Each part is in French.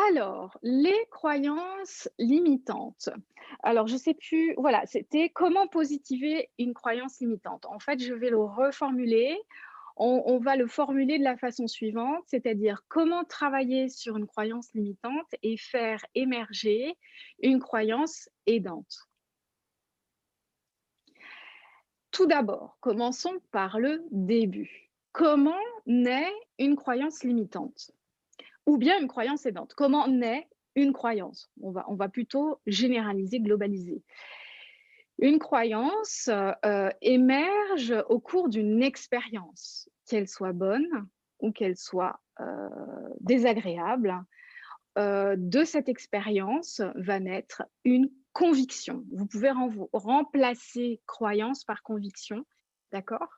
Alors, les croyances limitantes. Alors, je sais plus, voilà, c'était comment positiver une croyance limitante. En fait, je vais le reformuler. On va le formuler de la façon suivante, c'est-à-dire comment travailler sur une croyance limitante et faire émerger une croyance aidante. Tout d'abord, commençons par le début. Comment naît une croyance limitante? Ou bien une croyance aidante. Comment naît une croyance? On va plutôt généraliser, globaliser. Une croyance, émerge au cours d'une expérience, qu'elle soit bonne ou qu'elle soit, désagréable. De cette expérience va naître une conviction. Vous pouvez remplacer croyance par conviction, d'accord?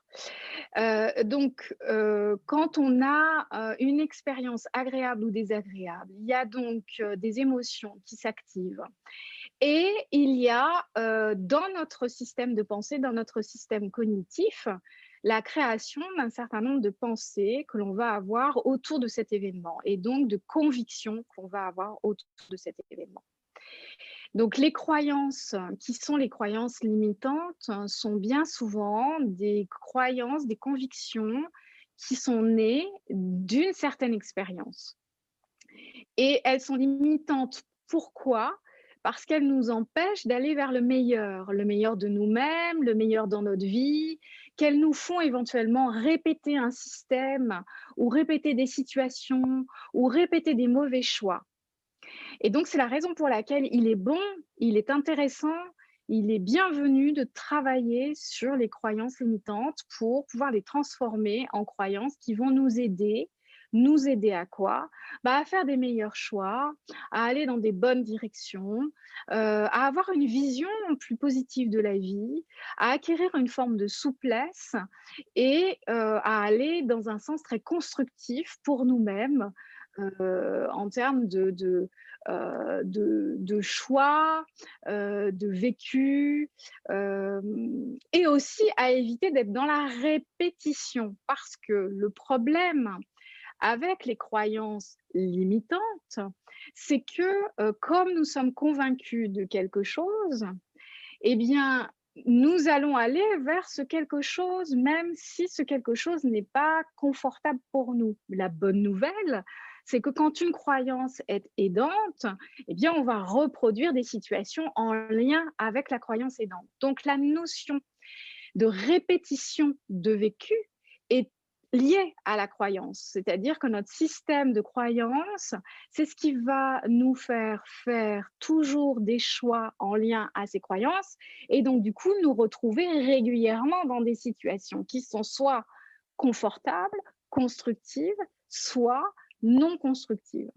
Quand on a, une expérience agréable ou désagréable, il y a donc, des émotions qui s'activent et il y a, dans notre système de pensée, dans notre système cognitif, la création d'un certain nombre de pensées que l'on va avoir autour de cet événement et donc de convictions qu'on va avoir autour de cet événement. Donc les croyances qui sont les croyances limitantes sont bien souvent des croyances, des convictions qui sont nées d'une certaine expérience. Et elles sont limitantes. Pourquoi? Parce qu'elles nous empêchent d'aller vers le meilleur de nous-mêmes, le meilleur dans notre vie, qu'elles nous font éventuellement répéter un système ou répéter des situations ou répéter des mauvais choix. Et donc, c'est la raison pour laquelle il est bon, il est intéressant, il est bienvenu de travailler sur les croyances limitantes pour pouvoir les transformer en croyances qui vont nous aider. Nous aider à quoi? À faire des meilleurs choix, à aller dans des bonnes directions, à avoir une vision plus positive de la vie, à acquérir une forme de souplesse et à aller dans un sens très constructif pour nous-mêmes, en termes de choix, de vécu, et aussi à éviter d'être dans la répétition. Parce que le problème avec les croyances limitantes, c'est que, comme nous sommes convaincus de quelque chose, eh bien, nous allons aller vers ce quelque chose, même si ce quelque chose n'est pas confortable pour nous. La bonne nouvelle, c'est que quand une croyance est aidante, eh bien, on va reproduire des situations en lien avec la croyance aidante. Donc, la notion de répétition de vécu est liée à la croyance. C'est-à-dire que notre système de croyance, c'est ce qui va nous faire toujours des choix en lien à ces croyances et donc du coup nous retrouver régulièrement dans des situations qui sont soit confortables, constructives, soit non constructives.